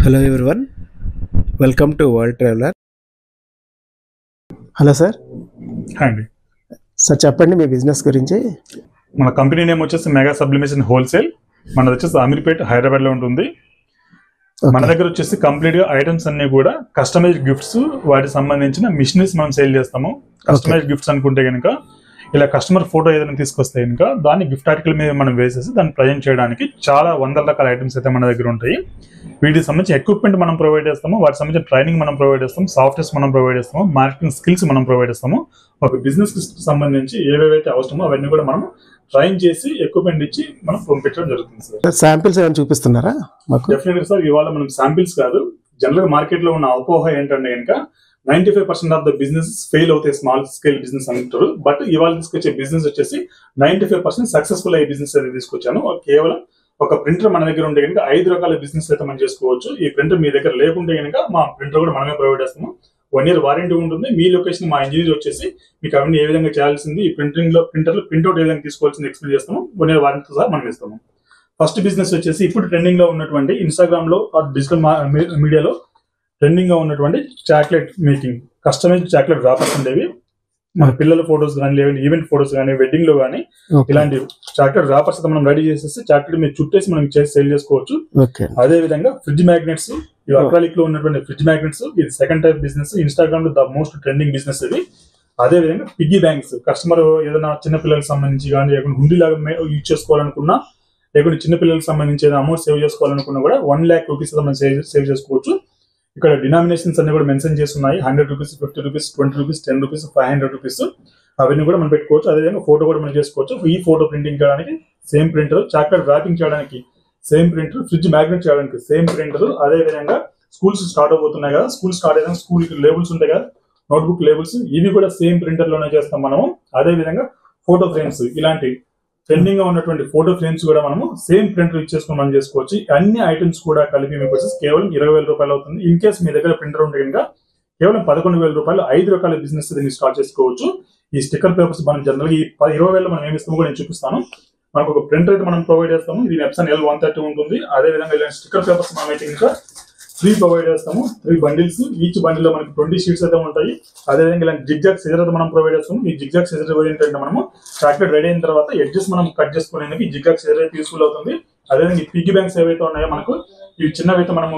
Hello everyone, welcome to world traveller. Hello sir. అండి sir చెప్పండి మీ business గురించి. మన కంపెనీ నేమ్ వచ్చేసి మెగా సబ్లిమేషన్ హోల్సేల్. మనది వచ్చేసి అమీర్పేట్ హైదరాబాద్లో ఉంటుంది. మన దగ్గర వచ్చేసి కంప్లీట్గా ఐటమ్స్ అన్ని కూడా కస్టమైజ్డ్ గిఫ్ట్స్, వాటికి సంబంధించిన మిషనరీస్ మనం సేల్ చేస్తాము. కస్టమైజ్డ్ గిఫ్ట్స్ అనుకుంటే కనుక ఇలా కస్టమర్ ఫోటో ఏదైనా తీసుకొస్తే కనుక దాన్ని గిఫ్ట్ ఆర్టికల్ మీద మనం వేసేసి దాన్ని ప్రజెంట్ చేయడానికి చాలా వందల రకాల ఐటమ్స్ అయితే మన దగ్గర ఉంటాయి. వీటికి సంబంధించిన ఎక్విప్మెంట్ మనం ప్రొవైడ్ చేస్తాము, వాటికి సంబంధించిన ట్రైనింగ్ మనం ప్రొవైడ్ చేస్తాము, సాఫ్ట్వేర్స్ మనం ప్రొవైడ్ చేస్తాము, మార్కెటింగ్ స్కిల్స్ మనం ప్రొవైడ్ చేస్తాము. ఒక బిజినెస్ సంబంధించి ఏవేవైతే అవసరమో అవన్నీ కూడా మనం ట్రైన్ చేసి ఎక్విప్మెంట్ ఇచ్చి మనం పంపించడం జరుగుతుంది సార్. శాంపిల్స్ ఏమైనా చూపిస్తున్నారా మాకు? డెఫినెట్గా సార్. ఇవాళ మనం శాంపిల్స్ కాదు, జనరల్గా మార్కెట్లో ఉన్న అపోహ ఏంటంటే కనుక 95% ఆఫ్ ద బిజినెస్ ఫెయిల్ అవుతాయి, స్మాల్ స్కేల్ బిజినెస్ అంటారు. బట్ ఇవాళ తీసుకొచ్చే బిజినెస్ వచ్చేసి 95% సక్సెస్ఫుల్ అయ్యే బిజినెస్ అయితే తీసుకొచ్చాను. కేవలం ఒక ప్రింటర్ మన దగ్గర ఉంటే కనుక 5 రకాల బిజినెస్ అయితే మనం చేసుకోవచ్చు. ఈ ప్రింటర్ మీ దగ్గర లేకుంటే కనుక మా ప్రింటర్ కూడా మనమే ప్రొవైడ్ చేస్తాము. 1 year వారంటీ ఉంటుంది. మీ లొకేషన్ మా ఇంజనీర్ వచ్చేసి మీకు అవన్నీ ఏ విధంగా చేయాల్సింది, ఈ ప్రింటర్లో ప్రింట్అవుట్ ఏ విధంగా తీసుకోవాల్సింది ఎక్స్ప్లెయిన్ చేస్తాము. 1 year వారంటీతో సహా మనం ఇస్తాము. ఫస్ట్ బిజినెస్ వచ్చేసి ఇప్పుడు ట్రెండింగ్ లో ఉన్నటువంటి ఇన్స్టాగ్రామ్ లో డిజిటల్ మీడియాలో ట్రెండింగ్ గా ఉన్నటువంటి chocolate making, customized chocolate wrappers ఉండేవి. మన పిల్లల ఫోటోస్ కానీ, లేదంటే ఈవెంట్ ఫోటోస్ కానీ, వెడ్డింగ్ లో కానీ ఇలాంటి చాక్లెట్ ర్యాపర్స్ మనం రెడీ చేసేసి చాక్లెట్ మీద చుట్టేసి మనం సేల్ చేసుకోవచ్చు. అదే విధంగా ఫ్రిడ్జ్ మ్యాగ్నెట్స్, అక్రాలిక్ లో ఉన్నటువంటి ఫ్రిడ్జ్ మ్యాగ్నెట్స్, ఇది సెకండ్ టైప్ బిజినెస్. ఇన్స్టాగ్రామ్ లో ద మోస్ట్ ట్రెండింగ్ బిజినెస్ ఇది. అదే విధంగా పిగ్గీ బ్యాంక్స్, కస్టమర్ ఏదైనా చిన్న పిల్లలకు సంబంధించి కానీ, లేకుంటే హుండీ లాగా యూజ్ చేసుకోవాలనుకున్నా, లేకుంటే చిన్న పిల్లలకు సంబంధించి ఏదైనా అమౌంట్ సేవ్ చేసుకోవాలనుకున్నా కూడా 1 lakh రూపీస్ మనం సేవ్ చేసుకోవచ్చు. ఇక్కడ డినామినేషన్స్ అన్ని కూడా మెన్షన్ చేస్తున్నాయి. 100 rupees, 50 rupees, 20 rupees, 10 rupees, 500 rupees, అవన్నీ కూడా మనం పెట్టుకోవచ్చు. అదేవిధంగా ఫోటో కూడా మనం చేసుకోవచ్చు. ఈ ఫోటో ప్రింటింగ్ చేయడానికి సేమ్ ప్రింటర్, చాక్లెట్ ర్యాపింగ్ చేయడానికి సేమ్ ప్రింటర్, ఫ్రిడ్జ్ మ్యాగ్నెట్ చేయడానికి సేమ్ ప్రింటర్. అదే విధంగా స్కూల్స్ స్టార్ట్ అవబోతున్నాయి కదా, స్కూల్ స్టార్ట్ అయినా స్కూల్ లేబుల్స్ ఉంటాయి కదా, నోట్బుక్ లేబుల్స్, ఇవి కూడా సేమ్ ప్రింటర్ లోనే చేస్తాం మనము. అదే విధంగా ఫోటో ఫ్రేమ్స్, ఇలాంటి ట్రెండింగ్ గా ఉన్నటువంటి ఫోటో ఫ్రేమ్స్ కూడా మనము సేమ్ ప్రింటర్ ఇచ్చేసుకుని మనం చేసుకోవచ్చు. అన్ని ఐటమ్స్ కూడా కలిపి మీకు వచ్చేసి కేవలం 20,000 రూపాయలు అవుతుంది. ఇన్ కేసు మీ దగ్గర ప్రింటర్ ఉంటే కనుక కేవలం 11,000 రూపాయలు 5 రకాల బిజినెస్ దీన్ని స్టార్ట్ చేసుకోవచ్చు. ఈ స్టిక్కర్ పేపర్స్ మనం జనరల్ గా ఈ 20,000 మనం ఏమి ఇస్తామో కూడా నేను చూపిస్తాను. మనకు ఒక ప్రింటర్ అయితే మనం ప్రొవైడ్ చేస్తాము. ఇది ఎప్సన్ L130 ఉంటుంది. అదే విధంగా ఇలాంటి స్టిక్కర్ పేపర్స్ మనం అయితే ఇంకా 3 ప్రొవైడ్ చేస్తాము. 3 బండిల్స్, ఈచ్ బండిల్ లో మనకి 20 షీట్స్ అయితే ఉంటాయి. అదేవిధంగా ఇలాంటి జిగ్జాగ్ సిజర్ అయితే మనం ప్రొవైడ్ చేస్తాము. ఈ జిగ్జాగ్ సిజర్ ఏంటంటే మనము చాక్లెట్ రెడీ అయిన తర్వాత ఎడ్జెస్ మనం కట్ చేసుకునేందుకు ఈ జిగ్జాగ్ సిజర్ అయితే యూస్ఫుల్ అవుతుంది. అదేవిధంగా ఈ పిగ్గీ బ్యాంక్స్ ఏవైతే ఉన్నాయో మనకు ఇవి చిన్నవైతే మనము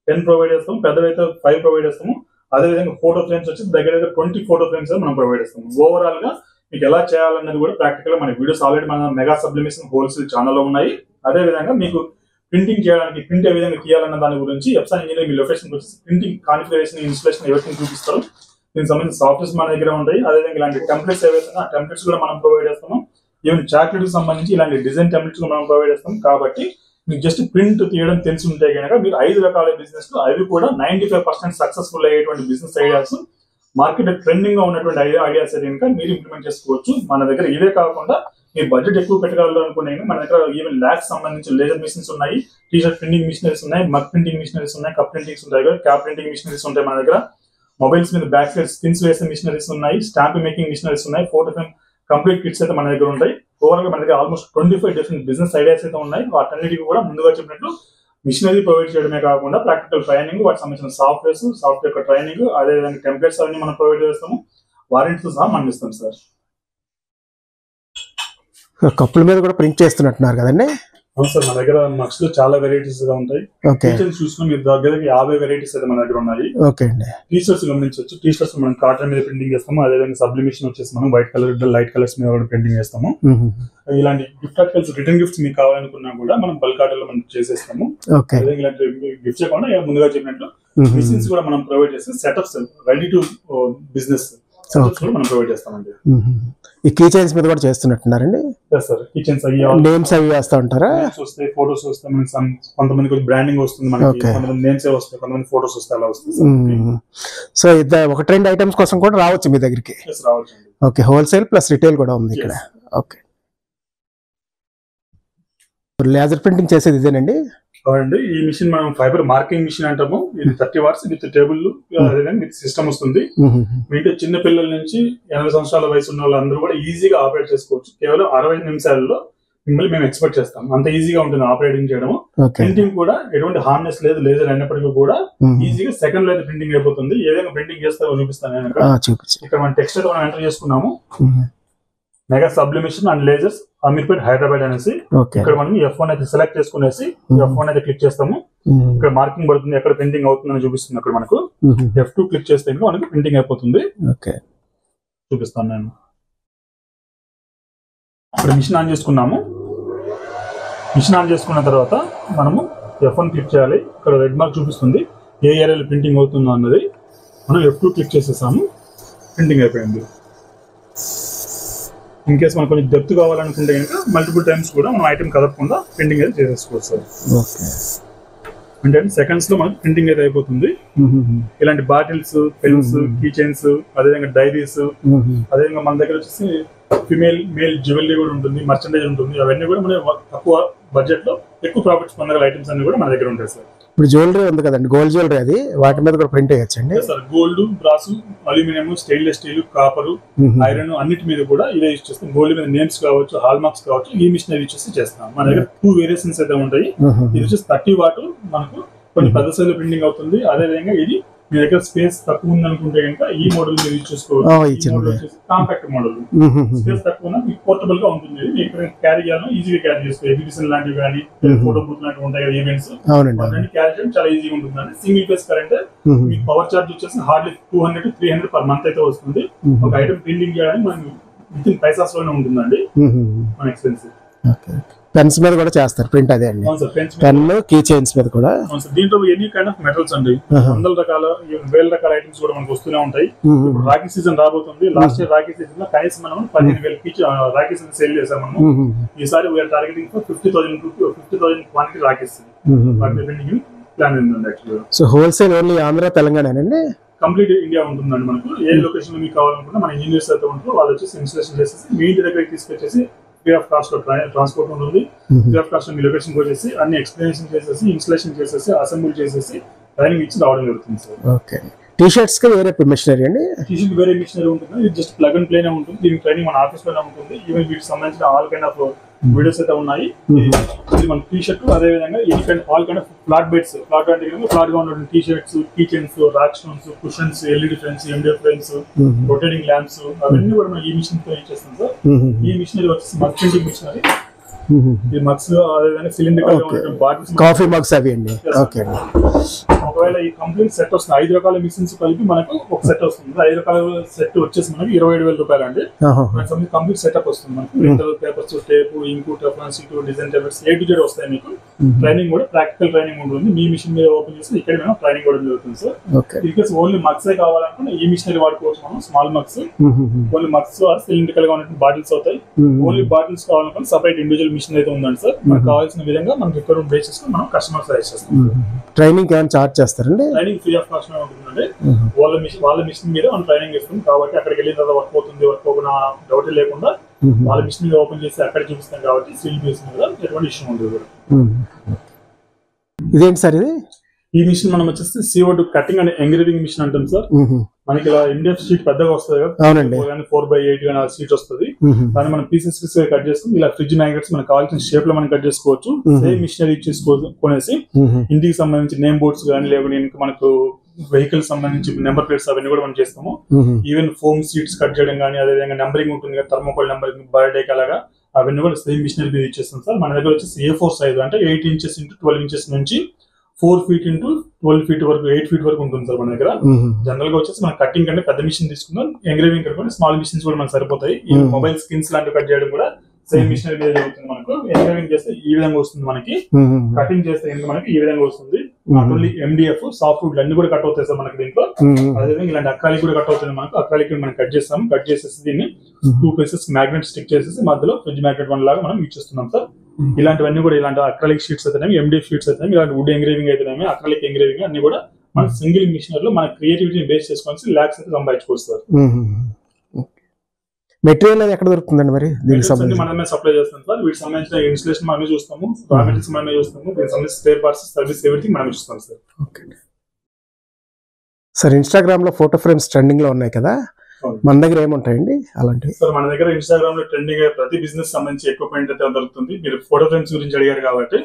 10 ప్రొవైడ్ చేస్తాము, పెద్దవైతే 5 ప్రొవైడ్ చేస్తాము. అదేవిధంగా ఫోటో ఫ్రేమ్స్ వచ్చి దగ్గర 20 ఫోటో ఫ్రేమ్స్ మనం ప్రొవైడ్ చేస్తాము. ఓవరాల్ గా మీకు ఎలా చేయాలన్నది కూడా ప్రాక్టికల్ గా మన వీడియోస్ ఆల్రెడీ మన మెగా సబ్లిమేషన్ హోల్సేల్ ఛానల్లో ఉన్నాయి. అదే విధంగా మీకు ప్రింటింగ్ చేయడానికి ప్రింట్ ఏ విధంగా తీయాలన్న దాని గురించి ఎప్సన్ ఇంజనీర్ మీ లొకేషన్ వచ్చి ప్రింటింగ్ కాన్ఫిగరేషన్, ఇన్స్టలేషన్ ఎవరిని చూపిస్తారు. దీనికి సంబంధించిన సాఫ్ట్వేర్స్ మన దగ్గర ఉంటాయి. అదేవిధంగా ఇలాంటి టెంప్లెట్స్ ఏవైతే ఆ టెంప్లెట్స్ కూడా మనం ప్రొవైడ్ చేస్తాము. ఈవెన్ చాక్లెట్ కి సంబంధించి ఇలాంటి డిజైన్ టెంప్లెట్స్ మనం ప్రొవైడ్ చేస్తాం. కాబట్టి మీకు జస్ట్ ప్రింట్ తీయడం తెలిసి ఉంటే కనుక మీరు 5 రకాల బిజినెస్, అవి కూడా 95% సక్సెస్ఫుల్ అయ్యేటువంటి బిజినెస్ ఐడియాస్, మార్కెట్ ట్రెండింగ్ గా ఉన్నటువంటి ఐడియాస్ అయితే కనుక మీరు ఇంప్లిమెంట్ చేసుకోవచ్చు. మన దగ్గర ఇవే కాకుండా మీరు బడ్జెట్ ఎక్కువ పెట్టగలనుకునే మన దగ్గర ఈవెన్ ల్యాక్స్ సంబంధించిన లేజర్ మిషన్స్ ఉన్నాయి, టీషర్ట్ ప్రింటింగ్ మిషనరీస్ ఉన్నాయి, మగ్ ప్రింటింగ్ మిషనరీస్ ఉన్నాయి, కప్ ప్రింటింగ్స్ ఉంటాయి, క్యాప్ ప్రింటింగ్ మిషనరీస్ ఉంటాయి. మన దగ్గర మొబైల్స్ మీద బ్యాక్ సైడ్ స్కిన్స్ వేసే మిషనరీస్ ఉన్నాయి, స్టాంప్ మేకింగ్ మిషనరీస్ ఉన్నాయి, ఫోటో ఫ్రేమ్ కంప్లీట్ కిట్స్ అయితే మన దగ్గర ఉంటాయి. ఓవరాల్ గా మన దగ్గర ఆల్మోస్ట్ 25 డిఫరెంట్ బిజినెస్ ఐడియాస్ అయితే ఉన్నాయి. వాటన్నిటికీ కూడా ముందుగా చెప్పినట్లు మిషనరీ ప్రొవైడ్ చేయడమే కాకుండా ప్రాక్టికల్ ట్రైనింగ్, వాటికి సంబంధించిన సాఫ్ట్వేర్ యొక్క ట్రైనింగ్, అదేవిధంగా టెంప్లెట్స్ అవన్నీ మనం ప్రొవైడ్ చేస్తాము. వారంటీతో సహా మనం ఇస్తాం సార్. కప్పుల మీద కూడా ప్రింట్ చేస్తున్నట్టున్నారు కదండి? అవును సార్, మన దగ్గర మక్స్ లో చాలా వెరైటీస్ గా ఉంటాయి. చూసుకుని మీరు దగ్గర 50 వెరైటీస్ అయితే మన దగ్గర ఉన్నాయి. టీషర్ట్స్ గమనించవచ్చు. టీషర్ట్స్ మనం కాటన్ మీద ప్రింటింగ్ చేస్తాము. అదేవిధంగా సబ్లిమేషన్ వచ్చేసి మనం వైట్ కలర్, లైట్ కలర్స్ మీద కూడా ప్రింటింగ్ చేస్తాము. ఇలాంటి గిఫ్ట్ ఆర్టికల్స్, రిటర్న్ గిఫ్ట్స్ మీకు కావాలనుకున్నా కూడా మనం బల్క్ ఆర్డర్ లో మనం చేసేస్తాము. ఇలాంటి గిఫ్ట్స్ కాకుండా ముందుగా చెప్పినట్లు మిషన్స్ కూడా మనం ప్రొవైడ్ చేస్తాం. సెటప్స్ రెడీ టు బిజినెస్ మనం ప్రొవైడ్ చేస్తామండి. ఈ కీ చైన్స్ మీద కూడా చేస్తున్నట్టున్నారండి? నేమ్స్ అవి వేస్తా ఉంటారా? వస్తాయి, ఫోటోస్ వస్తాయి, కొంతమంది బ్రాండింగ్ వస్తుంది, కొంతమంది నేమ్స్ వస్తాయి, కొంతమంది ఫోటోస్ వస్తాయి, అలా వస్తుంది. సో ఒక ట్రెండ్ ఐటమ్స్ కోసం కూడా రావచ్చు మీ దగ్గరికి? రావచ్చు. ఓకే, హోల్సేల్ ప్లస్ రిటైల్ కూడా ఉంది ఇక్కడ. ఓకే, లేజర్ ప్రింటింగ్ చేసేది ఇదేనండి? అవునండి. ఈ మిషన్ మనం ఫైబర్ మార్కింగ్ మిషన్ అంటాము. ఇది 30 watts with table with system వస్తుంది. మీకు చిన్న పిల్లల నుంచి 80 సంవత్సరాల వయసు ఉన్న వాళ్ళందరూ కూడా ఈజీగా ఆపరేట్ చేసుకోవచ్చు. కేవలం 60 నిమిషాల్లో మిమ్మల్ని మేము ఎక్స్పెక్ట్ చేస్తాం. అంత ఈజీగా ఉంటుంది ఆపరేటింగ్ చేయడం. ప్రింటింగ్ కూడా ఎటువంటి హార్డ్నెస్ లేదు, లేజర్ అయినప్పటికీ కూడా ఈజీగా సెకండ్ లో అయితే ప్రింటింగ్ అయిపోతుంది. ఏదైనా ప్రింటింగ్ చేస్తారో చూపిస్తాను నేను. ఇక్కడ మనం టెక్స్ట్ అయితే మనం ఎంటర్ చేసుకున్నాము, mega sublimation and lasers Ameerpet Hyderabad అనేసి. ఇక్కడ మనం F1 అయితే సెలెక్ట్ చేసుకునేసి F1 అయితే క్లిక్ చేస్తాము. ఇక్కడ మార్కింగ్ పడుతుంది, ఎక్కడ ప్రింటింగ్ అవుతుందని చూపిస్తుంది. అక్కడ మనకు F2 క్లిక్ చేస్తే మనకు ప్రింటింగ్ అయిపోతుంది. చూపిస్తాను నేను. ఇక్కడ మిషన్ ఆన్ చేసుకున్నాము. మిషన్ ఆన్ చేసుకున్న తర్వాత మనము F1 క్లిక్ చేయాలి. ఇక్కడ రెడ్ మార్క్ చూపిస్తుంది ఏ ఏరియాలో ప్రింటింగ్ అవుతుందో అన్నది. మనం F2 క్లిక్ చేసేసాము, ప్రింటింగ్ అయిపోయింది. ఇన్ కేసు మనకు కొంచెం డెప్త్ కావాలనుకుంటే కనుక మల్టిపుల్ టైమ్స్ కూడా మనం ఐటమ్ కదపకుండా ప్రింటింగ్ అయితే చేసేసుకోవచ్చు సార్. అంటే సెకండ్స్ లో మనకు ప్రింటింగ్ అయితే అయిపోతుంది. ఇలాంటి బాటిల్స్, పెన్స్, కీ చైన్స్, అదేవిధంగా డైరీస్, అదేవిధంగా మన దగ్గర వచ్చేసి ఫిమేల్ మేల్ జ్యువెలరీ కూడా ఉంటుంది, మర్చెండైజ్ ఉంటుంది. అవన్నీ కూడా మన తక్కువ బడ్జెట్ లో ఎక్కువ ప్రాఫిట్స్ పొందగల ఐటమ్స్ అన్ని కూడా మన దగ్గర ఉంటాయి సార్. ఇప్పుడు జ్యువెలరీ ఉంది కదండి, గోల్డ్ జ్యువెలరీ, అది వాటి మీద కూడా ప్రింట్ చేయొచ్చండి sir. Gold, brass, aluminium, stainless steel, copper, iron అన్నిటి మీద కూడా ఇదే యూజ్ చేస్తాం. గోల్డ్ మీద నేమ్స్ కావచ్చు, హాల్ మార్క్స్ కావచ్చు, ఈ మిషన్ యూజ్ చేసి చేస్తాం. మన దగ్గర 2 వేరియేషన్స్ అయితే ఉంటాయి. ఇది వచ్చేసి 30 వాట్, మనకు కొంచెం పెద్ద సైజ్ ప్రింటింగ్ అవుతుంది. అదే విధంగా ఇది మీ దగ్గర స్పేస్ తక్కువ ఉంది అనుకుంటే కనుక ఈ మోడల్ మీరు యూజ్ చేసుకోవచ్చు. కాంపాక్ట్ మోడల్, స్పేస్ తక్కువ ఉన్న మీకు పోర్టబుల్ గా ఉంటుంది. మీకు క్యారీ చేయాలి, ఈజీగా క్యారీ చేసుకోవచ్చు. ఎగ్జిబిషన్ లాంటివి కానీ ఫోటో బూత్ లాంటివి ఉంటాయి కదా, ఈవెంట్స్, అవన్నీ క్యారీ చేయడం చాలా ఈజీగా ఉంటుంది. సింగిల్ ఫేస్ కరెంట్, మీకు పవర్ చార్జ్ వచ్చేసి హార్డ్లీ 200 to 300 per month అయితే వస్తుంది. ఒక ఐటమ్ ప్రింటింగ్ చేయడానికి మనకి విత్ ఇన్ పైసాస్ లోనే ఉంటుందండి మన ఎక్స్పెన్సివ్. పెన్స్ మీద కూడా చేస్తారు ప్రింట్, అదే అండి. పెన్, కీ చైన్స్ మీద కూడా. దీంట్లో ఎనీ కైండ్ ఆఫ్ మెటల్స్ అండి, వందల రకాల, వేల రకాల ఐటమ్స్ కూడా మనకు వస్తూనే ఉంటాయి. ఇప్పుడు రాఖీ సీజన్ రాబోతుంది. లాస్ట్ ఇయర్ రాఖీ సీజన్ లో కనీసం మనం 15,000 రాఖీ సేల్ చేసాం మనము. ఈసారి we are targeting 50,000 quantity rakhis plan ఉందండి యాక్చువల్గా. సో హోల్సేల్ ఓన్లీ ఆంధ్ర, తెలంగాణనండి? కంప్లీట్ ఇండియా ఉంటుందండి. మనకు ఏ లొకేషన్ లో మీకు కావాలనుకుంటే మన ఇంజనీర్స్ అయితే ఉంటారో వాళ్ళు వచ్చేసి ఇన్స్టాలేషన్ చేసేసి మీ ఇంటి దగ్గరికి తీసుకొచ్చేసి ఫ్రీ ఆఫ్ కాస్ట్ ట్రాన్స్పోర్ట్ ఉంటుంది. Free of cost me location వచ్చేసి అన్ని ఎక్స్ప్లెనేషన్ చేసేసి, ఇన్స్టాలేషన్ చేసేసి, అసెంబ్లీ చేసేసి ట్రైనింగ్ ఇచ్చి రావడం జరుగుతుంది సార్. ఓకే. టీ షర్ట్స్ కి వేరే మిషనరీ అండి? టీ షర్ట్ వేరే మిషనరీ ఉంటుంది. ఇది జస్ట్ ప్లగ్ అండ్ ప్లేనే ఉంటుంది. దీనికి ట్రైనింగ్ మన ఆఫీస్ లోనే ఉంటుంది. ఈవెన్ వీటికి సంబంధించిన ఆల్ కైండ్ ఆఫ్ వీడియోస్ అయితే ఉన్నాయి. ఇది మన టీ షర్ట్, అదే విధంగా all kind of flat beds, flat అంటే ఫ్లాట్ గా ఉన్న T shirts, key chains, rock stones, cushions, LED frames, MDF frames, rotating lamps, అవన్నీ కూడా మనం ఈ మిషన్ తో యూజ్ చేస్తాం సార్. ఈ మిషనరీ వచ్చేసి మగ్ ప్రింటింగ్ మిషనరీ. ఈ మగ్స్, అదేవిధంగా సిలిండర్ బాటిల్స్, కాఫీ మగ్స్ అవి అండి. ఓకే. ఒకవేళ ఈ కంప్లీట్ సెట్ వస్తుంది, 5 రకాల మిషన్స్ కలిపి మనకు ఒక సెట్ వస్తుంది. 5 రకాల సెట్ వచ్చేసి మనకి 27,000 రూపాయలు అండి. కంప్లీట్ సెటప్ వస్తుంది మనకు. Printer, papers, tape, ink, Teflon sheet, design tables, A to Z వస్తాయి మీకు. ట్రైనింగ్ కూడా ప్రాక్టికల్ ట్రైనింగ్ ఉంటుంది. మీ మిషన్ మీద ఓపెన్ చేసి ఇక్కడ మేము ట్రైనింగ్ కూడా జరుగుతుంది సార్. ఇక ఓన్లీ మగ్స్ కావాలనుకుంటే ఈ మిషనరీ వాడుకోవచ్చు మనం. Small mugs, only mugs cylindrical గా ఉన్న బాటిల్స్ అవుతాయి. ఓన్లీ బాటిల్స్ కావాలనుకుంటే సపరేట్ ఇండివిజువల్ మిషన్ అయితే ఉందండి సార్. మనకు కావాల్సిన విధంగా మనం ఇక్కడ బేస్ చేసుకుని మనం కస్టమర్ సజెస్ట్ చేస్తాం. ట్రైనింగ్ ఏమైనా చార్జ్ చేస్తారండి? ట్రైనింగ్ ఫ్రీ ఆఫ్ కాస్ట్ ఉంటుందండి. వాళ్ళ మిషన్ మీద మనం ట్రైనింగ్ ఇస్తాం కాబట్టి అక్కడికి వెళ్ళిన తర్వాత వర్క్ అవుతుంది, వర్క్ అవ్వకుండా డౌట్ లేకుండా వాళ్ళ మిషన్ మీద ఓపెన్ చేసి అక్కడ చూపిస్తాం కాబట్టి స్టీల్ మిషన్ మీద ఎటువంటి ఇష్యూ ఉండదు. ఇదేంటి సార్ ఇది? ఈ మిషన్ మనం వచ్చేసి CO2 cutting and engraving machine అంటాం సార్. మనకి ఇలా MDF షీట్ పెద్దగా వస్తుంది కదా, 4x8 షీట్ వస్తుంది. దాన్ని మనం పీసెస్ కట్ చేసుకుని ఇలా ఫ్రిడ్జ్ మ్యాగ్నెట్స్ మనకు కావాల్సిన షేప్ లో మనం కట్ చేసుకోవచ్చు. సేమ్ మిషనరీ కొనేసి ఇంటికి సంబంధించి నేమ్ బోర్డ్స్ కానీ, లేకపోతే మనకు వెహికల్ సంబంధించి నెంబర్ ప్లేట్స్ అవన్నీ కూడా మనం చేస్తాము. ఈవెన్ ఫోమ్ సీట్స్ కట్ చేయడం కానీ, అదేవిధంగా నెంబరింగ్ ఉంటుంది కదా, థర్మోకోల్ నెంబరింగ్, బయోడేక్ అలాగా అవన్నీ కూడా సేమ్ మిషనరీ మీద ఇచ్చేస్తాం సార్. మన దగ్గర వచ్చేసి A4 సైజ్ అంటే 8 inches into 12 inches నుంచి 4 feet into 12 feet వరకు, 8 feet వరకు ఉంటుంది సార్ మన దగ్గర. జనరల్ గా వచ్చేసి మనం కటింగ్ కంటే పెద్ద మిషన్ తీసుకుందాం, ఎంగ్రేవింగ్ కంటే స్మాల్ మిషన్స్ కూడా మనకు సరిపోతాయి. ఈ మొబైల్ స్క్రీన్స్ లాంటివి కట్ చేయడం కూడా సేమ్ మిషనరీ మీద జరుగుతుంది మనకు. ఎంగ్రేవింగ్ చేస్తే ఈ విధంగా వస్తుంది మనకి, కటింగ్ చేస్తే మనకి ఈ విధంగా వస్తుంది. ఓన్లీ MDF సాఫ్ట్ వుడ్ అన్ని కూడా కట్ అవుతాయి సార్ మనకి దీంట్లో. అదేవిధంగా ఇలాంటి అక్రాలిక్ కూడా కట్ అవుతుంది మనకు. అక్రాలిక్ మనం కట్ చేస్తాము, కట్ చేసేసి దీన్ని 2 pieces మ్యాగ్నెట్ స్టిక్ చేసేసి మధ్యలో ఫ్రిడ్జ్ మ్యాగ్నెట్ వన్ లాగా మనం యూజ్ చేస్తున్నాం సార్. ఇలాంటివన్నీ కూడా ఇలాంటి అక్రాలిక్ షీట్స్ అయితేనేమి, MDF షీట్స్ అయితేనేమి, ఇలాంటి వుడ్ ఎంగ్రేవింగ్ అయితేనేమి, అక్రాలిక్ ఎంగ్రేవింగ్ అన్ని కూడా మన సింగిల్ మిషనర్ లో మన క్రియేటివిటీని బేస్ చేసుకొని లాక్స్ అయితే సంపాదించుకోవచ్చు సార్. మెటీరియల్ ఎక్కడ దొరుకుతుందండి మరి? దీనికి సంబంధించి మనమే సప్లై చేస్తాం సార్. వీటికి సంబంధించిన ఇన్స్టలేషన్ మనమే చూస్తాము, రా మెటీరియల్స్ మనమే చూస్తాము, దీనికి సంబంధించిన స్పేర్ పార్ట్స్, సర్వీస్, ఎవ్రీథింగ్ మనమే చూస్తాం సార్. Okay sir. ఇన్స్టాగ్రామ్ లో ఫోటో ఫ్రేమ్స్ ట్రెండింగ్ లో ఉన్నాయి కదా, మన దగ్గర ఏముంటాయండి అలాంటివి? సార్ మన దగ్గర ఇన్స్టాగ్రామ్ లో ట్రెండింగ్ ప్రతి బిజినెస్ సంబంధించి ఎక్విప్మెంట్ అయితే దొరుకుతుంది. మీరు ఫోటో ఫ్రేమ్స్ గురించి అడిగారు కాబట్టి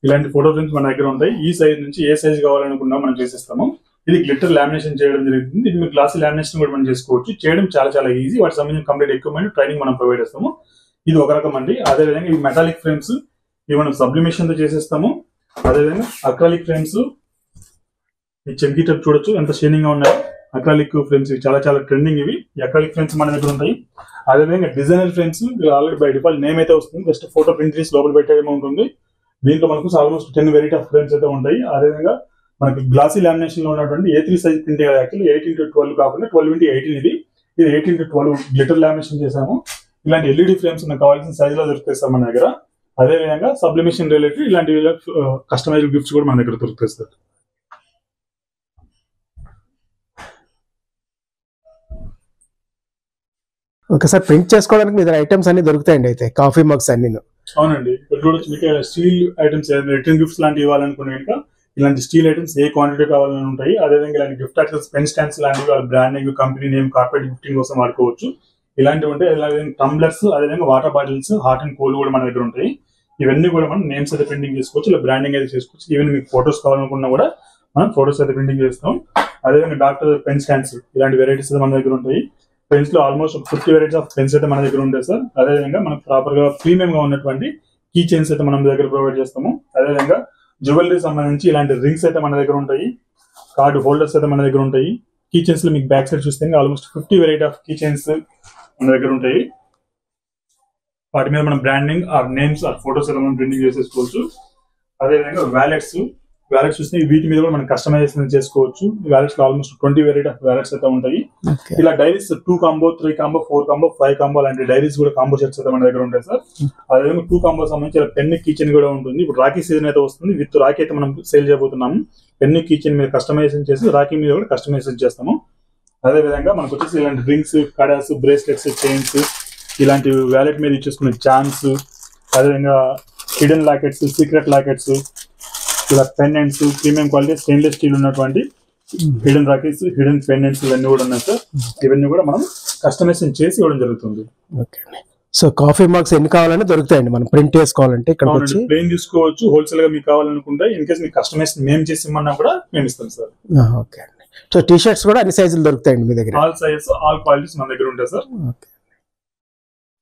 ఇలాంటి ఫోటో ఫ్రేమ్స్ మన దగ్గర ఉంటాయి. ఈ సైజ్ నుంచి ఏ సైజ్ కావాలనుకున్నా మనం చేసేస్తాము. ఇది గ్లిటర్ లామినేషన్ చేయడం జరుగుతుంది. ఇది మీరు గ్లాసీ లామినేషన్ కూడా మనం చేసుకోవచ్చు. చేయడం చాలా చాలా ఈజీ. వాటికి సంబంధించిన కంప్లీట్ ఎక్విప్మెంట్ ట్రైనింగ్ మనం ప్రొవైడ్ చేస్తాము. ఇది ఒక రకం అండి. అదేవిధంగా ఈ మెటాలిక్ ఫ్రేమ్స్ ఇవి మనం సబ్లిమేషన్ తో చేసేస్తాము. అదేవిధంగా అక్రాలిక్ ఫ్రేమ్స్ ఈ చెంకీ టైప్ చూడొచ్చు ఎంత షైనింగ్ గా ఉన్నాయి. అక్రాలిక్ ఫ్రేమ్స్ ఇవి చాలా చాలా ట్రెండింగ్. ఇవి అక్రాలిక్ ఫ్రేమ్స్ మన దగ్గర ఉంటాయి. అదేవిధంగా designer frames already by default name అయితే వస్తుంది. జస్ట్ ఫోటో ప్రింట్ చేసి లోపల పెట్టేయడం ఉంటుంది. దీంట్లో మనకు ఆల్మోస్ట్ 10 వెరైటీ ఆఫ్ ఫ్రేమ్స్ అయితే ఉంటాయి. అదేవిధంగా మనకి గ్లాసీ లామినేషన్ లో ఉన్నటువంటి A3 size print actually 8x12 కాకుండా 12x18 ఇది 8x12 గ్లిటర్ లామినేషన్ చేసాము. ఇలాంటి LED ఫ్రేమ్స్ మనకు కావాల్సిన సైజ్ లో దొరుకుతాయి సార్ మన దగ్గర. అదేవిధంగా సబ్లిమేషన్ రిలేటెడ్ ఇలాంటి కస్టమైజ్డ్ గిఫ్ట్స్ కూడా మన దగ్గర దొరుకుతాయి సార్. ఒకసారి ప్రింట్ చేసుకోవడానికి మీ దగ్గర ఐటమ్స్ అన్ని దొరుకుతాయండి అయితే కాఫీ మగ్స్ అన్ని? అవునండి. ఇక్కడ చూడొచ్చు మీకు స్టీల్ ఐటమ్స్ రిటర్న్ గిఫ్ట్స్ లాంటివి ఇవ్వాలనుకునే కనుక ఇలాంటి స్టీల్ ఐటమ్స్ ఏ క్వాంటిటీ కావాలని ఉంటాయి. అదేవిధంగా ఇలాంటి గిఫ్ట్ ఐటమ్స్ పెన్ స్టాండ్స్ లాంటివి వాళ్ళ branding company name corporate gifting కోసం వాడుకోవచ్చు. ఇలాంటివి ఉంటాయి. టంబ్లర్స్ అదేవిధంగా water bottles hot and cold కూడా మన దగ్గర ఉంటాయి. ఇవన్నీ కూడా మనం నేమ్స్ అయితే ప్రింటింగ్ చేసుకోవచ్చు, ఇలా బ్రాండింగ్ అయితే చేసుకోవచ్చు. ఈవెన్ మీకు ఫొటోస్ కావాలనుకున్నా కూడా మనం ఫొటోస్ అయితే ప్రింటింగ్ చేస్తాం. అదేవిధంగా డాక్టర్ పెన్ స్టాండ్స్ ఇలాంటి వెరైటీస్ అయితే మన దగ్గర ఉంటాయి. పెన్స్ లో ఆల్మోస్ట్ 50 వెరైటీస్ ఆఫ్ పెన్స్ అయితే మన దగ్గర ఉంటాయి సార్. అదేవిధంగా మనకు ప్రాపర్ గా ప్రీమియం గా ఉన్నటువంటి కీ చైన్స్ అయితే మనం దగ్గర ప్రొవైడ్ చేస్తాము. అదేవిధంగా జ్యువెలరీ సంబంధించి ఇలాంటి రింగ్స్ అయితే మన దగ్గర ఉంటాయి. కార్డు హోల్డర్స్ అయితే మన దగ్గర ఉంటాయి. కీ చైన్స్ లో మీకు బ్యాక్ సైడ్ చూస్తే almost 50 variety of key chains మన దగ్గర ఉంటాయి. వాటి మీద మనం branding or names or photos అయితే మనం ప్రింటింగ్ చేసేసుకోవచ్చు. అదేవిధంగా వ్యాలెట్స్ చూస్తే వీటి మీద కూడా మనం కస్టమైజేషన్ చేసుకోవచ్చు. వ్యాలెట్స్ లో ఆల్మోస్ట్ 20 వెరైటీ ఆఫ్ వ్యాలెట్స్ అయితే ఉంటాయి. ఇలా diaries 2 combo 3 combo 4 combo 5 combo అలాంటి డైరీస్ కూడా కాంబో సెట్స్ అయితే మన దగ్గర ఉంటాయి సార్. అదేవిధంగా 2 కాంబో సంబంధించి ఇలా పెన్ కిచెన్ కూడా ఉంటుంది. ఇప్పుడు రాఖీ సీజన్ అయితే వస్తుంది. విత్ రాఖీ అయితే మనం సేల్ చేయబోతున్నాము. పెన్ కిచెన్ మీద కస్టమైజేషన్ చేసి రాఖీ మీద కూడా కస్టమైజేషన్ చేస్తాము. అదేవిధంగా మనకు వచ్చేసి ఇలాంటి రింగ్స్ కడాస్ బ్రేస్లెట్స్ చైన్స్ ఇలాంటి వ్యాలెట్ మీద ఇచ్చేసుకునే ఛాన్స్, అదేవిధంగా హిడెన్ లాకెట్స్ సీక్రెట్ లాకెట్స్ ఇలా pendants premium quality stainless steel ఉన్నటువంటి హిడెన్ రాకెట్స్ హిడెన్ పెండెంట్స్ ఇవన్నీ కూడా ఉన్నాయి సార్. ఇవన్నీ కూడా మనం కస్టమైజేషన్ చేసి ఇవ్వడం జరుగుతుంది. సో కాఫీ మగ్స్ ఎన్ని కావాలంటే దొరుకుతాయండి మనం ప్రింట్ చేసుకోవాలంటే? ఇక్కడ ప్లేన్ తీసుకోవచ్చు, హోల్సేల్ గా మీకు కావాలనుకుంటే ఇన్ కేసు మీకు కస్టమైజేషన్ మేము చేసి ఇమ్మన్నా కూడా మేము ఇస్తాం సార్. ఓకే అండి. సో టీ షర్ట్స్ కూడా అన్ని సైజులు దొరుకుతాయండి మీ దగ్గర? ఆల్ సైజెస్ ఆల్ క్వాలిటీస్ మన దగ్గర ఉంటాయి సార్.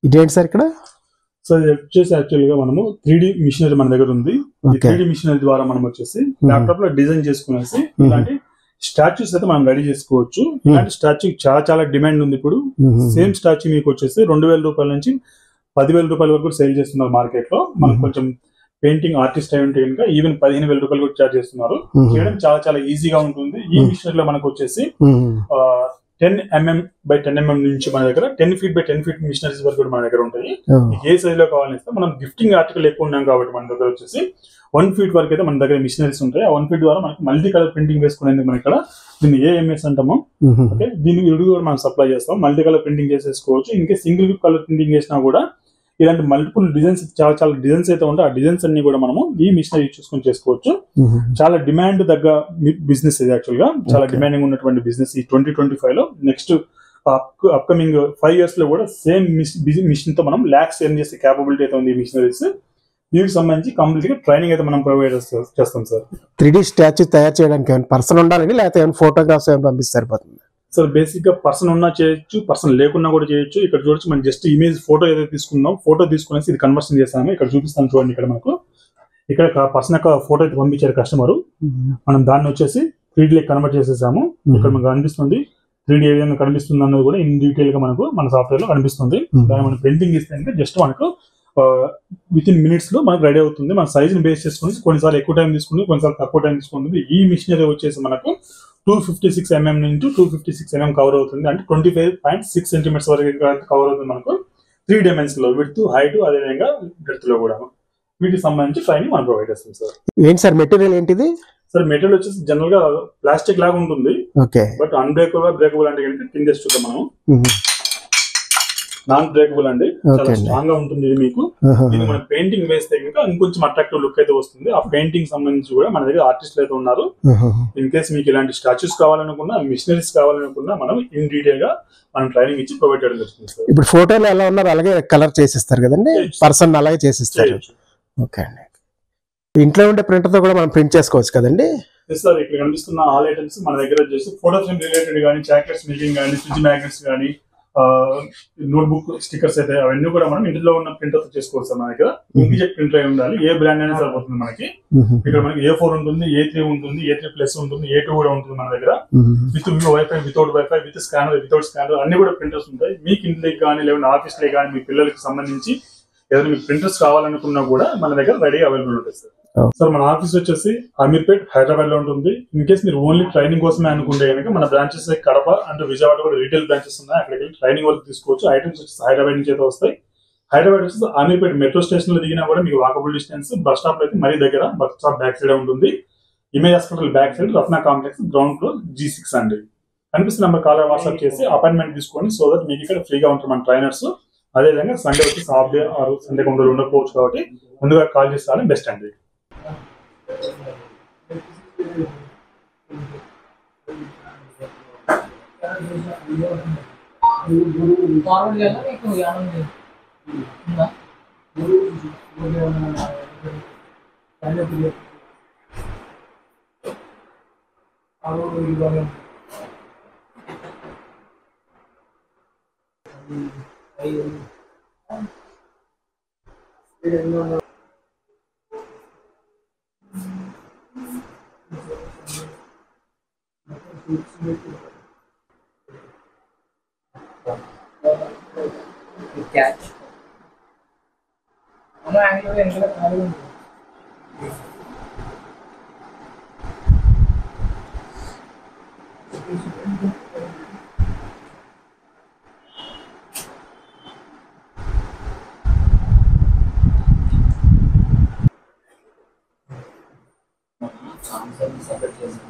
ఇదేంటి సార్ ఇక్కడ? సో ఇది వచ్చేసి యాక్చువల్ గా మనము 3D మిషనరీ మన దగ్గర ఉంది. 3D మిషనరీ ద్వారా మనం వచ్చేసి ల్యాప్టాప్ లో డిజైన్ చేసుకునేసి ఇలాంటి స్టాచ్యూస్ అయితే మనం రెడీ చేసుకోవచ్చు. ఇలాంటి స్టాచ్యూ చాలా చాలా డిమాండ్ ఉంది ఇప్పుడు. సేమ్ స్టాచ్యూ మీకు వచ్చేసి 2000 రూపాయల నుంచి 10,000 రూపాయల వరకు సేల్ చేస్తున్నారు మార్కెట్ లో. మనకు కొంచెం పెయింటింగ్ ఆర్టిస్ట్ అయి ఉంటే కనుక ఈవెన్ 15,000 రూపాయలు కూడా చార్జ్ చేస్తున్నారు. చేయడం చాలా చాలా ఈజీగా ఉంటుంది. ఈ మిషనరీలో మనకు వచ్చేసి 10mm by 10mm నుంచి మన దగ్గర 10 feet by 10 feet మిషనరీస్ వరకు కూడా మన దగ్గర ఉంటాయి. ఏ సైజ్ లో కావాలని ఇస్తే మనం గిఫ్టింగ్ ఆర్టికల్ ఎక్కువ ఉన్నాం కాబట్టి మన దగ్గర వచ్చేసి 1 feet వరకు అయితే మన దగ్గర మిషనరీస్ ఉంటాయి. ఆ 1 feet ద్వారా మనకి మల్టీ కలర్ ప్రింటింగ్ వేసుకునేందుకు మన ఇక్కడ దీన్ని AMS అంటాము. ఓకే, దీన్ని విడిగా కూడా మనం సప్లై చేస్తాం. మల్టీ కలర్ ప్రింటింగ్ చేసేసుకోవచ్చు. ఇంకా సింగిల్ కలర్ ప్రింటింగ్ చేసినా కూడా ఇలాంటి మల్టిపుల్ డిజైన్స్ చాలా చాలా డిజైన్స్ అయితే ఉంటాయి. ఆ డిజైన్స్ అన్ని కూడా మనము ఈ మిషనరీ చూసుకొని చేసుకోవచ్చు. చాలా డిమాండ్ తగ్గ బిజినెస్ ఇది. యాక్చువల్ గా చాలా డిమాండింగ్ ఉన్నటువంటి బిజినెస్ ఈ 2025 లో. నెక్స్ట్ అప్కమింగ్ 5 years లో కూడా సేమ్ మిషన్ తో మనం లాక్స్ ఎర్న్ చేసే క్యాపబిలిటీ అయితే ఉంది ఈ మిషనరీస్. దీనికి సంబంధించి కంప్లీట్ గా ట్రైనింగ్ అయితే మనం ప్రొవైడ్ చేస్తాం సార్. 3D స్టాచ్యూ తయారు చేయడానికి ఏమైనా పర్సన్ ఉండాలండి లేకపోతే ఏమైనా ఫోటోగ్రాఫ్స్ ఏమైనా పంపిస్తే సరిపోతుంది? సార్ బేసిక్ గా పర్సన్ ఉన్నా చేయొచ్చు, పర్సన్ లేకున్నా కూడా చేయొచ్చు. ఇక్కడ చూడొచ్చు మనం జస్ట్ ఇమేజ్ ఫోటో ఏదైతే తీసుకుందాం, ఫోటో తీసుకునేసి ఇది కన్వర్షన్ చేస్తాము. ఇక్కడ చూపిస్తాను చూడండి. ఇక్కడ మనకు ఇక్కడ పర్సన్ యొక్క ఫోటో అయితే పంపించారు కస్టమర్. మనం దాన్ని వచ్చేసి 3D కన్వర్ట్ చేసేసాము. ఇక్కడ మనకు కనిపిస్తుంది 3D ఏ విధంగా కనిపిస్తుంది అన్నది కూడా ఇన్ డీటెయిల్ గా మనకు మన సాఫ్ట్వేర్ లో కనిపిస్తుంది. దాన్ని మనం ప్రింటింగ్ ఇస్తే జస్ట్ మనకు విత్ ఇన్ మినిట్స్ లో మనకు రెడీ అవుతుంది. మన సైజ్ ని బేస్ చేసుకుని కొన్నిసార్లు ఎక్కువ టైం తీసుకుంది, కొన్నిసార్లు తక్కువ టైం తీసుకుంటుంది. ఈ మిషనరీ వచ్చేసి మనకు 256mm నుంచి 256mm కవర్ అవుతుంది. అంటే 25.6 centimeters వరకు కవర్ అవుతుంది మనకు 3 dimensions లో. విడ్త్ హైట్ అదేవిధంగా డెప్త్ లో కూడా వీటికి సంబంధించి ట్రైనింగ్ మనం ప్రొవైడ్ చేస్తాం సార్. ఏంటి సార్ మెటీరియల్ ఏంటిది? సార్ మెటీరియల్ వచ్చేసి జనరల్ గా ప్లాస్టిక్ లాగా ఉంటుంది. బట్ అన్బ్రేకబుల్ బ్రేకబుల్ అంటే కింద చూద్దాం మనం. నాన్ బ్రేకబుల్ అండి, చాలా Okay. స్ట్రాంగ్ గా ఉంటుంది ఇది మీకు. ఇది మన పెయింటింగ్ వేస్తే కనుక ఇంకొంచెం అట్రాక్టివ్ లుక్ అయితే వస్తుంది. ఆ పెయింటింగ్ సంబంధించి కూడా మన దగ్గర ఆర్టిస్టులు అయితే ఉన్నారు. ఇన్ కేస్ మీకు ఇలాంటి స్టాచ్యూస్ కావాలనుకున్నా, మిషనరీస్ కావాలనుకున్నా మనం ఇన్ డీటెయిల్ గా మనం ట్రైనింగ్ ఇచ్చి ప్రొవైడ్ చేయడం జరుగుతుంది. ఇప్పుడు ఫోటోలు ఎలా ఉన్నారు అలాగే కలర్ చేసిస్తారు కదండి, పర్సన్ అలాగే చేసిస్తారు. ఓకే అండి. ఇంట్లో ఉండే ప్రింటర్ తో కూడా మనం ప్రింట్ చేసుకోవచ్చు కదండి. సార్ ఇక్కడ కనిపిస్తున్న ఆల్ ఐటమ్స్ మన దగ్గర వచ్చేసి ఫోటో ఫ్రేమ్ రిలేటెడ్ కానీ, చాకెట్స్ మేకింగ్ కానీ, ఫ్రిడ్జ్ మ్యాగ్నెట్స్ కానీ, నోట్బుక్ స్టిక్కర్స్ అయితే అవన్నీ కూడా మనం ఇంట్లో ఉన్న ప్రింటర్ తో చేసుకోవచ్చు. మన దగ్గర ఇంక్జెట్ ప్రింటర్ అయి ఉండాలి, ఏ బ్రాండ్ అయినా సరిపోతుంది మనకి. ఇక్కడ మనకి A4 ఉంటుంది, A3 ఉంటుంది, A3+ ఉంటుంది, A2 కూడా ఉంటుంది మన దగ్గర. With wifi, without wifi, with scanner, without scanner అన్ని కూడా ప్రింటర్స్ ఉంటాయి. మీకు ఇంట్లోకి కానీ లేదంటే ఆఫీస్ లో కానీ మీ పిల్లలకి సంబంధించి ఏదైనా మీకు ప్రింటర్స్ కావాలనుకున్నా కూడా మన దగ్గర రెడీ అవైలబుల్ ఉంటుంది సార్. సార్ మన ఆఫీస్ వచ్చేసి అమీర్పేట్, హైదరాబాద్ లో ఉంటుంది. ఇన్ కేస్ మీరు ఓన్లీ ట్రైనింగ్ కోసమే అనుకుంటే కనుక మన బ్రాంచెస్ కడప అండ్ విజయవాడ కూడా రీటైల్ బ్రాంచెస్ ఉన్నాయి. అక్కడికి ట్రైనింగ్ వరకు తీసుకోవచ్చు. ఐటమ్స్ వచ్చేసి హైదరాబాద్ నుంచి అయితే వస్తాయి. హైదరాబాద్ వచ్చేసి అమీర్పేట్ మెట్రో స్టేషన్ లో దిగినా కూడా మీకు వాకబుల్ డిస్టెన్స్. బస్ స్టాప్ లో అయితే మరీ దగ్గర, బస్ స్టాప్ బ్యాక్ సైడ్ ఉంటుంది. ఇమేజ్ హాస్పిటల్ బ్యాక్ సైడ్ రత్న కాంప్లెక్స్ గ్రౌండ్ ఫ్లోర్ G6 అండి. కనిపిస్తున్న నెంబర్ కాల్ వాట్సాప్ చేసి అపాయింట్మెంట్ తీసుకోండి. సో దట్ మీకు ఇక్కడ ఫ్రీగా ఉంటారు మన ట్రైనర్స్. అదేవిధంగా సండే వచ్చి హాఫ్ డే ఆర్ సండే కొందరు ఉండకపోవచ్చు కాబట్టి ముందుగా కాల్ చేసి రావడం బెస్ట్ అండి. Catch. Ano angle yan? Kailan angle? Samsung separate.